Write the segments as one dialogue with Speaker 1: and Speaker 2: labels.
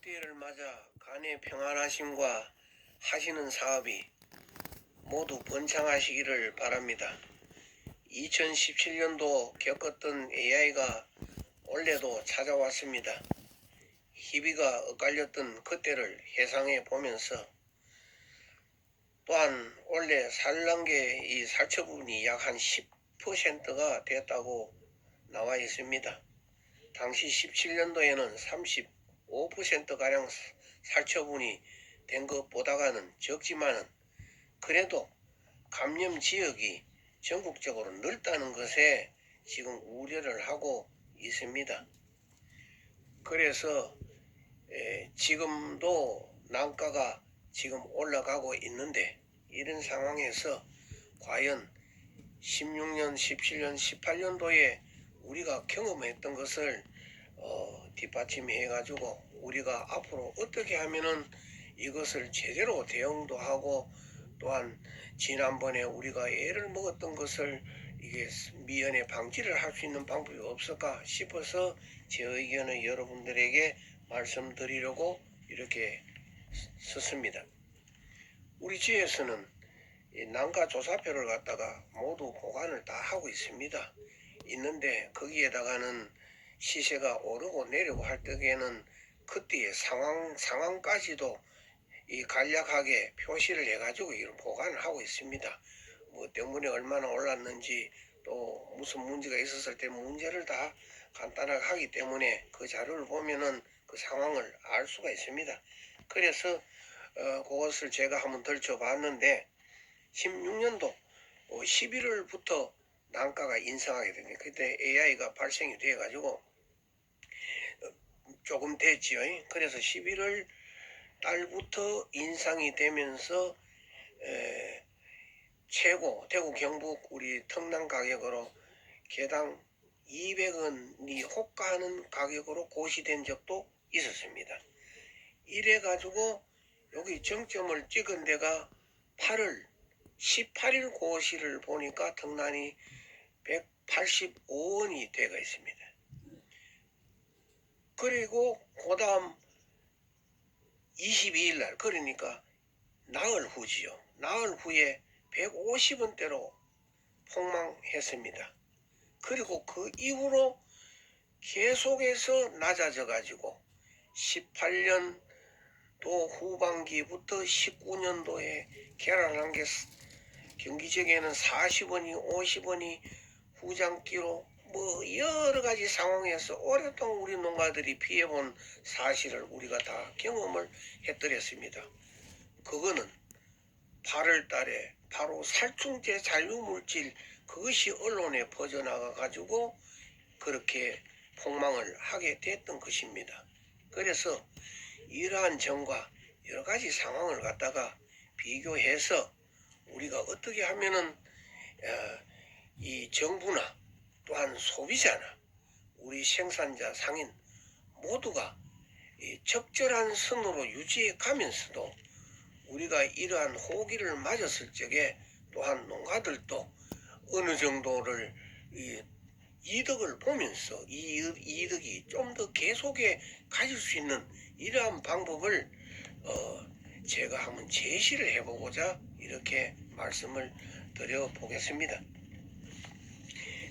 Speaker 1: 흑띠를 맞아 간의 평안하심과 하시는 사업이 모두 번창하시기를 바랍니다. 2017년도 겪었던 AI가 올해도 찾아왔습니다. 희비가 엇갈렸던 그때를 회상해 보면서 또한 올해 산란계 이 살처 부분이 약 한 10%가 됐다고 나와 있습니다. 당시 17년도에는 35%가량 살처분이 된 것보다는 적지만은 그래도 감염 지역이 전국적으로 넓다는 것에 지금 우려를 하고 있습니다. 그래서 지금도 난가가 지금 올라가고 있는데 이런 상황에서 과연 16년, 17년, 18년도에 우리가 경험했던 것을 뒷받침해 가지고 우리가 앞으로 어떻게 하면은 이것을 제대로 대응도 하고 또한 지난번에 우리가 애를 먹었던 것을 이게 미연에 방지를 할 수 있는 방법이 없을까 싶어서 제 의견을 여러분들에게 말씀드리려고 이렇게 썼습니다. 우리 지에서는 난가 조사표를 갖다가 모두 보관을 다 하고 있는데 거기에다가는 시세가 오르고 내리고 할 때에는 그때의 상황까지도 이 간략하게 표시를 해가지고 이런 보관을 하고 있습니다. 뭐 때문에 얼마나 올랐는지 또 무슨 문제가 있었을 때 문제를 다 간단하게 하기 때문에 그 자료를 보면은 그 상황을 알 수가 있습니다. 그래서 그것을 제가 한번 덜쳐봤는데 16년도 11월부터 난가가 인상하게 됩니다. 그때 AI가 발생이 돼가지고 조금 됐지요. 그래서 11월 달부터 인상이 되면서 최고 대구 경북 우리 특난 가격으로 개당 200원이 호가하는 가격으로 고시된 적도 있었습니다. 이래 가지고 여기 정점을 찍은 데가 8월 18일 고시를 보니까 특난이 185원이 되어 있습니다. 그리고 그 다음 22일 날 그러니까 나흘 후지요. 나흘 후에 150원대로 폭망했습니다. 그리고 그 이후로 계속해서 낮아져 가지고 18년도 후반기부터 19년도에 개발한 게 경기 지역에는 40원이 50원이 후장기로 뭐 여러 가지 상황에서 오랫동안 우리 농가들이 피해본 사실을 우리가 다 경험을 해드렸습니다. 그거는 8월 달에 바로 살충제 잔류물질 그것이 언론에 퍼져나가 가지고 그렇게 폭망을 하게 됐던 것입니다. 그래서 이러한 점과 여러 가지 상황을 갖다가 비교해서 우리가 어떻게 하면은 이 정부나 또한 소비자나 우리 생산자 상인 모두가 이 적절한 선으로 유지해 가면서도 우리가 이러한 호기를 맞았을 적에 또한 농가들도 어느 정도를 이득을 보면서 이 이득이 좀 더 계속해 가질 수 있는 이러한 방법을 제가 한번 제시를 해보고자 이렇게 말씀을 드려보겠습니다.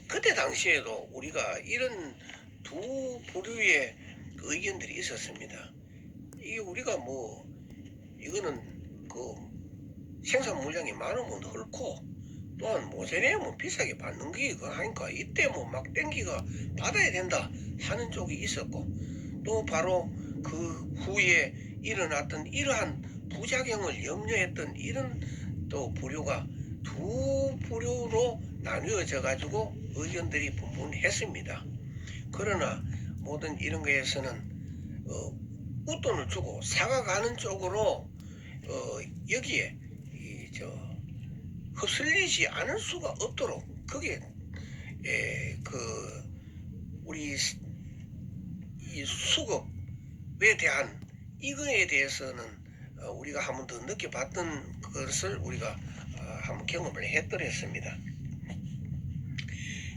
Speaker 1: 그때 당시에도 우리가 이런 두 부류의 의견들이 있었습니다. 이게 우리가 뭐 이거는 그 생산 물량이 많으면 헐고 또한 모자라면 비싸게 받는 게 하니까 이때 뭐 막 땡기가 받아야 된다 하는 쪽이 있었고 또 바로 그 후에 일어났던 이러한 부작용을 염려했던 이런 또 부류가 두 부류로 나뉘어져 가지고 의견들이 분분했습니다. 그러나 모든 이런 거에서는 웃돈을 주고 사가가는 쪽으로 여기에 흡슬리지 않을 수가 없도록 그게 우리 이 수급에 대한 이거에 대해서는 우리가 한번 더 느껴봤던 것을 우리가 한번 경험을 했더랬습니다.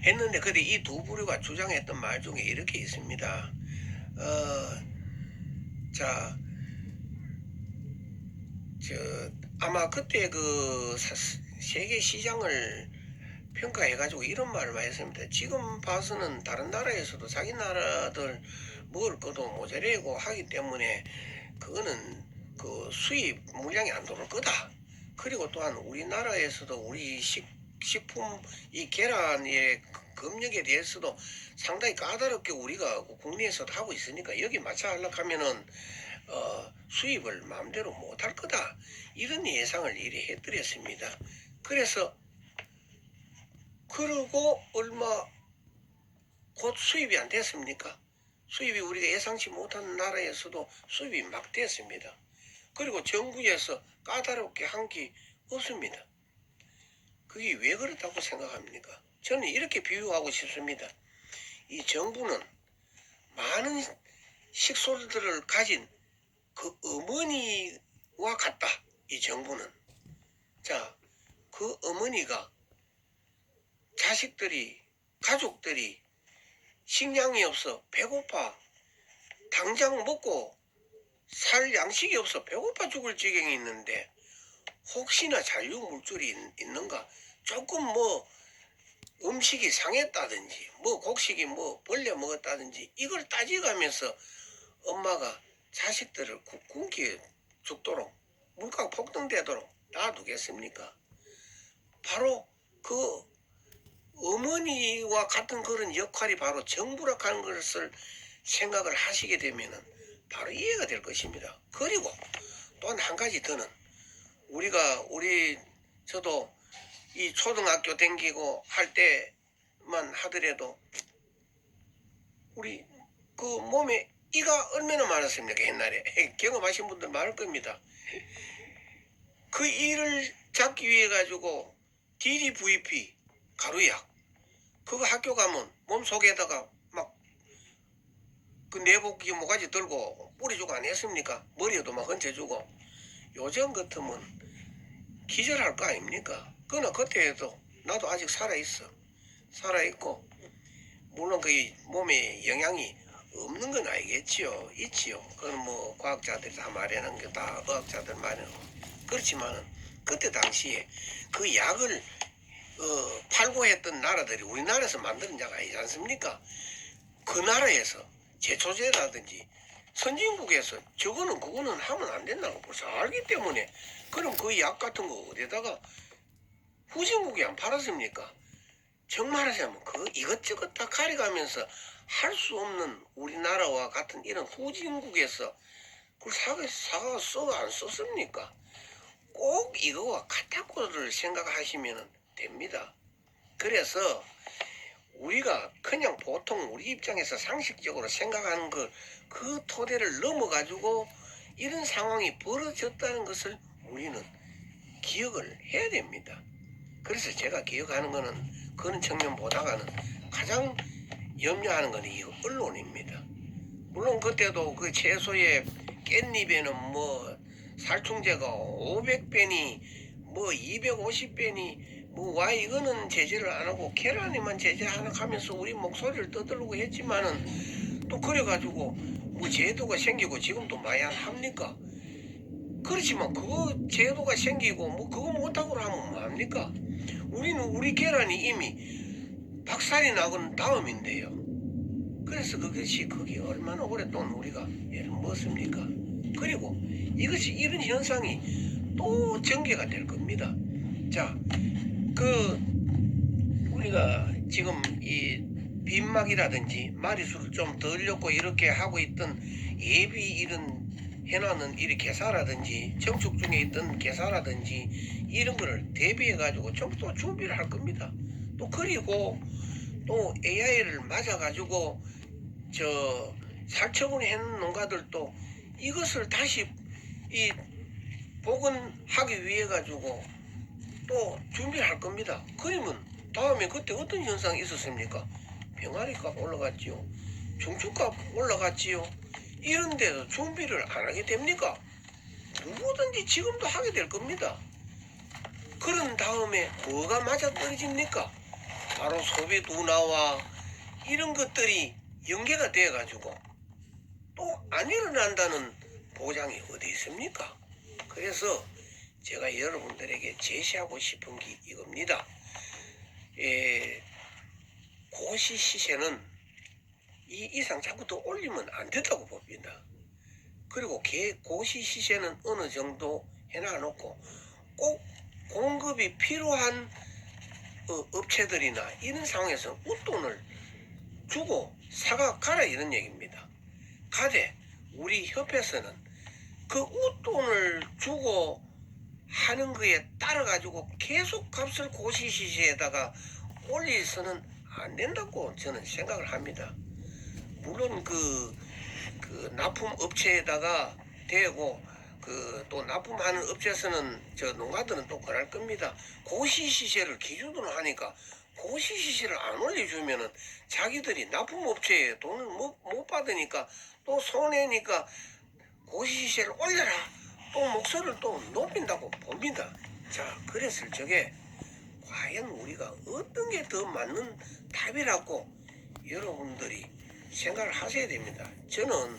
Speaker 1: 했는데 근데 이 두 부류가 주장했던 말 중에 이렇게 있습니다. 자, 아마 그때 그 세계 시장을 평가해가지고 이런 말을 많이 했습니다. 지금 봐서는 다른 나라에서도 자기 나라들 먹을 것도 모자라고 하기 때문에 그거는 그 수입 물량이 안 들어올 거다. 그리고 또한 우리나라에서도 우리 식품 이 계란의 검역에 대해서도 상당히 까다롭게 우리가 국내에서도 하고 있으니까 여기 맞춰하려고 하면은 수입을 마음대로 못할 거다. 이런 예상을 이리 해드렸습니다. 그래서 그러고 얼마 곧 수입이 안 됐습니까? 수입이 우리가 예상치 못한 나라에서도 수입이 막 됐습니다. 그리고 정부에서 까다롭게 한 게 없습니다. 그게 왜 그렇다고 생각합니까? 저는 이렇게 비유하고 싶습니다. 이 정부는 많은 식솔들을 가진 그 어머니와 같다. 이 정부는. 자, 그 어머니가 자식들이, 가족들이 식량이 없어 배고파 당장 먹고 살 양식이 없어 배고파 죽을 지경이 있는데 혹시나 잔류물질이 있는가 조금 뭐 음식이 상했다든지 뭐 곡식이 뭐 벌레 먹었다든지 이걸 따져가면서 엄마가 자식들을 굶게 죽도록 물가가 폭등되도록 놔두겠습니까? 바로 그 어머니와 같은 그런 역할이 바로 정부라 하는 것을 생각을 하시게 되면은 바로 이해가 될 것입니다. 그리고 또한 한 가지 더는 저도 이 초등학교 다니고 할 때만 하더라도 우리 그 몸에 이가 얼마나 많았습니까? 옛날에 경험하신 분들 많을 겁니다. 그 이를 잡기 위해 가지고 DDVP 가루약 그거 학교 가면 몸속에다가 막 그 내복기 모가지 들고 뿌려주고 안 했습니까? 머리에도 막 얹혀주고 요즘 같으면 기절할 거 아닙니까? 그러나 그때에도 나도 아직 살아있고 물론 그 몸에 영향이 없는 건 알겠지요. 있지요. 그건 뭐 과학자들이 다 말하는 게 다 의학자들 말하는 거. 그렇지만은 그때 당시에 그 약을 팔고 했던 나라들이 우리나라에서 만드는 약 아니지 않습니까? 그 나라에서 제초제라든지 선진국에서 그거는 하면 안 된다고 벌써 알기 때문에 그럼 그 약 같은 거 어디다가 후진국이 안 팔았습니까? 정말 하자면 그 이것저것 다 가려가면서 할 수 없는 우리나라와 같은 이런 후진국에서 그걸 사가 써 안 썼습니까? 꼭 이거와 같다고를 생각하시면 됩니다. 그래서 우리가 그냥 보통 우리 입장에서 상식적으로 생각하는 그 토대를 넘어가지고 이런 상황이 벌어졌다는 것을 우리는 기억을 해야 됩니다. 그래서 제가 기억하는 거는 그런 측면 보다가는 가장 염려하는 건 이 언론입니다. 물론 그때도 그 채소의 깻잎에는 뭐 살충제가 500배니 뭐 250배니 뭐 와 이거는 제재를 안 하고 계란에만 제재하나 하면서 우리 목소리를 떠들고 했지만은 또 그래가지고 뭐 제도가 생기고 지금도 많이 안 합니까? 그렇지만 그거 제도가 생기고 뭐 그거 못하고 하면 뭐 합니까? 우리는 우리 계란이 이미 박살이 나건 다음인데요. 그래서 그것이 그게 얼마나 오랫동안 우리가 예를 먹습니까? 그리고 이것이 이런 현상이 또 전개가 될 겁니다. 자, 우리가 지금 이 빈막이라든지 마리수를 좀 덜 넣고 이렇게 하고 있던 예비 이런 해놓는 이 개사라든지 정축 중에 있던 개사라든지 이런 거를 대비해 가지고 좀 또 준비를 할 겁니다. 또 그리고 또 AI를 맞아 가지고 살처분해 놓은 농가들도 이것을 다시 이 복원하기 위해 가지고 또 준비를 할 겁니다. 그러면 다음에 그때 어떤 현상이 있었습니까? 병아리값 올라갔지요. 중축값 올라갔지요. 이런 데서 준비를 안 하게 됩니까? 누구든지 지금도 하게 될 겁니다. 그런 다음에 뭐가 맞아떨어집니까? 바로 소비 둔화와 이런 것들이 연계가 돼 가지고 또 안 일어난다는 보장이 어디 있습니까? 그래서 제가 여러분들에게 제시하고 싶은 게 이겁니다. 고시 시세는 이 이상 자꾸 더 올리면 안 된다고 봅니다. 그리고 고시 시세는 어느 정도 해놔놓고 꼭 공급이 필요한 업체들이나 이런 상황에서 웃돈을 주고 사가 가라 이런 얘기입니다. 가되 우리 협회에서는 그 웃돈을 주고 하는 거에 따라 가지고 계속 값을 고시 시세에다가 올려서는 안 된다고 저는 생각을 합니다. 물론 그 납품 업체에다가 대고 또 납품하는 업체에서는 저 농가들은 또 그럴 겁니다. 고시 시세를 기준으로 하니까 고시 시세를 안 올려주면은 자기들이 납품 업체에 돈을 못 받으니까 또 손해니까 고시 시세를 올려라 또 목소리를 또 높인다고 봅니다. 자, 그랬을 적에 과연 우리가 어떤 게 더 맞는 답이라고 여러분들이 생각을 하셔야 됩니다. 저는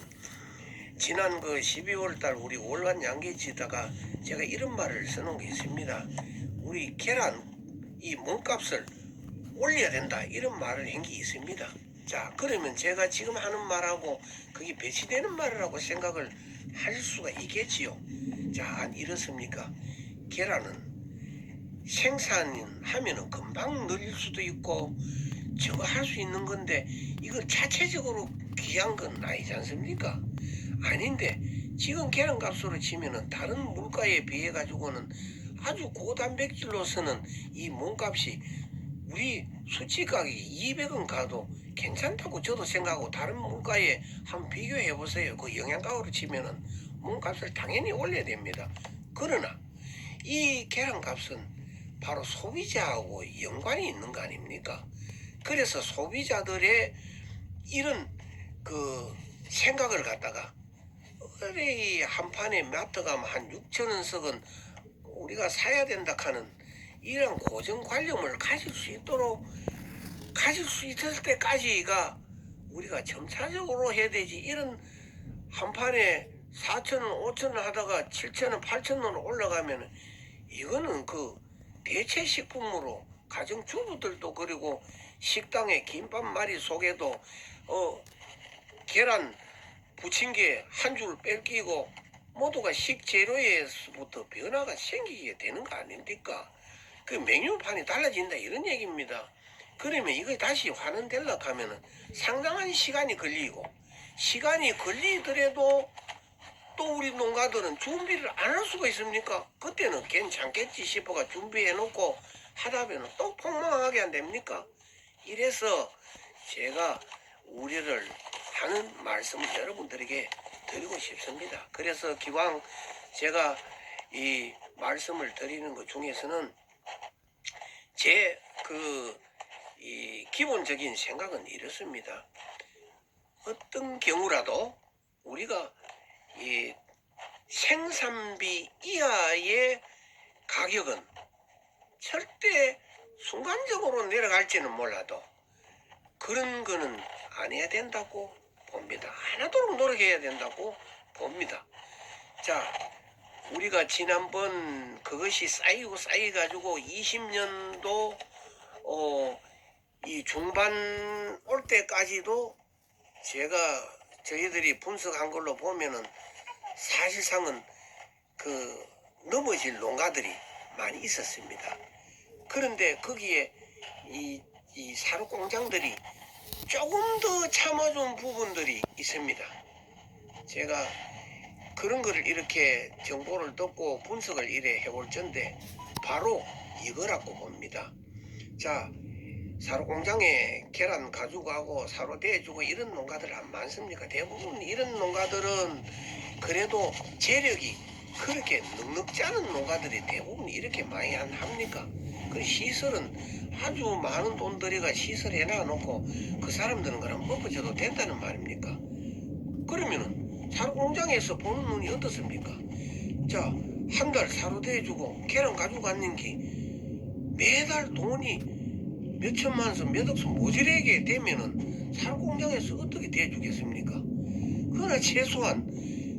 Speaker 1: 지난 12월 달 우리 월간 양계지다가 제가 이런 말을 써놓은 게 있습니다. 우리 계란 이 몸값을 올려야 된다 이런 말을 한 게 있습니다. 자, 그러면 제가 지금 하는 말하고 그게 배치되는 말이라고 생각을 할 수가 있겠지요. 자, 이렇습니까? 계란은 생산하면은 금방 늘릴 수도 있고 저거 할 수 있는 건데 이거 자체적으로 귀한 건 아니지 않습니까? 아닌데 지금 계란값으로 치면은 다른 물가에 비해 가지고는 아주 고단백질로서는 이 몸값이 우리 수치 가격이 200원 가도 괜찮다고 저도 생각하고 다른 물가에 한번 비교해 보세요. 그 영양가로 치면은 몸값을 당연히 올려야 됩니다. 그러나 이 계란값은 바로 소비자하고 연관이 있는 거 아닙니까? 그래서 소비자들의 이런 생각을 갖다가 어레 한 판에 마트 가면 한 6,000원 썩은 우리가 사야 된다 하는 이런 고정관념을 가질 수 있을 때까지가 우리가 점차적으로 해야 되지. 이런 한 판에 4,000원 5,000원 하다가 7,000원 8,000원 올라가면 이거는 대체 식품으로 가정주부들도 그리고 식당에 김밥말이 속에도 계란 부침개 한 줄 뺏기고 모두가 식재료에서부터 변화가 생기게 되는 거 아닙니까? 그 메뉴판이 달라진다 이런 얘기입니다. 그러면 이거 다시 환원되려고 하면은 상당한 시간이 걸리고 시간이 걸리더라도 또 우리 농가들은 준비를 안 할 수가 있습니까? 그때는 괜찮겠지 싶어가 준비해놓고 하다 보면 또 폭망하게 안 됩니까? 이래서 제가 우려를 하는 말씀을 여러분들에게 드리고 싶습니다. 그래서 기왕 제가 이 말씀을 드리는 것 중에서는 제 이 기본적인 생각은 이렇습니다. 어떤 경우라도 우리가 이 생산비 이하의 가격은 절대 순간적으로 내려갈지는 몰라도 그런 거는 안 해야 된다고 봅니다. 안 하도록 노력해야 된다고 봅니다. 자, 우리가 지난번 그것이 쌓여가지고 20년도 이 중반 올 때까지도 저희들이 분석한 걸로 보면은 사실상은 넘어질 농가들이 많이 있었습니다. 그런데 거기에 이 사료 공장들이 조금 더 참아준 부분들이 있습니다. 제가 그런 거를 이렇게 정보를 듣고 분석을 이래 해볼 텐데 바로 이거라고 봅니다. 자, 사료 공장에 계란 가지고 가고 사료 대주고 이런 농가들 안 많습니까? 대부분 이런 농가들은 그래도 재력이 그렇게 넉넉지 않은 농가들이 대부분 이렇게 많이 합니까? 그 시설은 아주 많은 돈 들여가 시설 해놔놓고 그 사람들은 그럼 먹어줘도 된다는 말입니까? 그러면은 사료 공장에서 보는 눈이 어떻습니까? 자, 한 달 사료 대주고 계란 가지고 갔는 게 매달 돈이 몇 천만 원, 몇 억씩 모자라게 되면은 사료 공장에서 어떻게 대주겠습니까? 그러나 최소한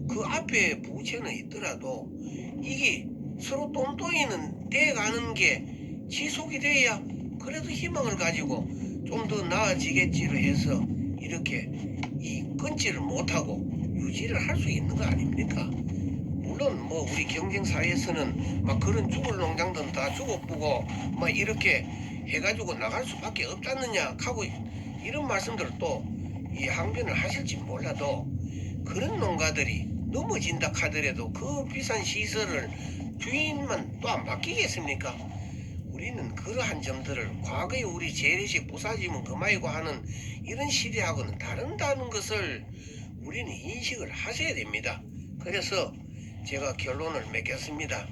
Speaker 1: 그 앞에 부채는 있더라도 이게 서로 똔똔이는 돼가는 게 지속이 돼야 그래도 희망을 가지고 좀 더 나아지겠지로 해서 이렇게 이 끊지를 못하고 유지를 할 수 있는 거 아닙니까? 물론 뭐 우리 경쟁사에서는 막 그런 죽을 농장들은 다 죽어보고 막 이렇게 해가지고 나갈 수밖에 없잖느냐 하고 이런 말씀들을 또 이 항변을 하실지 몰라도 그런 농가들이 넘어진다 하더라도 그 비싼 시설을 주인만 또 안 바뀌겠습니까? 우리는 그러한 점들을 과거에 우리 재래식 부사지면 그만이고 하는 이런 시대하고는 다른다는 것을 우리는 인식을 하셔야 됩니다. 그래서 제가 결론을 맺겠습니다.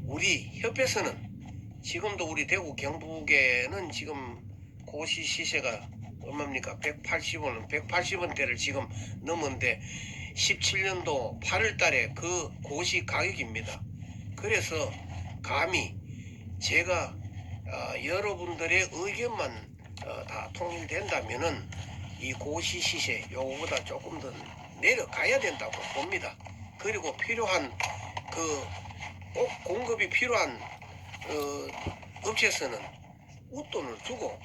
Speaker 1: 우리 협회에서는 지금도 우리 대구 경북에는 지금 고시 시세가 얼마입니까? 180원, 180원대를 지금 넘었는데 17년도 8월 달에 그 고시 가격입니다. 그래서 감히 제가 여러분들의 의견만 다 통일된다면은 이 고시 시세 요거보다 조금 더 내려가야 된다고 봅니다. 그리고 필요한 그 꼭 공급이 필요한 업체에서는 웃돈을 주고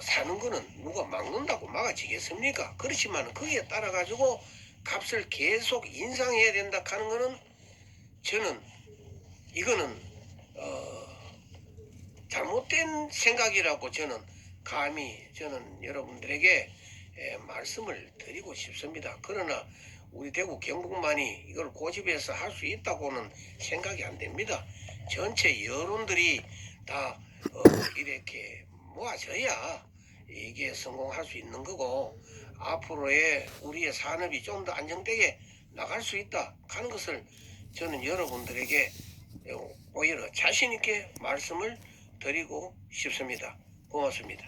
Speaker 1: 사는 거는 누가 막는다고 막아지겠습니까? 그렇지만 거기에 따라 가지고 값을 계속 인상해야 된다 하는 거는 저는 이거는 잘못된 생각이라고 저는 감히 저는 여러분들에게 말씀을 드리고 싶습니다. 그러나 우리 대구 경북만이 이걸 고집해서 할 수 있다고는 생각이 안 됩니다. 전체 여론들이 다 이렇게 모아져야 이게 성공할 수 있는 거고 앞으로의 우리의 산업이 좀 더 안정되게 나갈 수 있다 하는 것을 저는 여러분들에게 오히려 자신 있게 말씀을 드리고 싶습니다. 고맙습니다.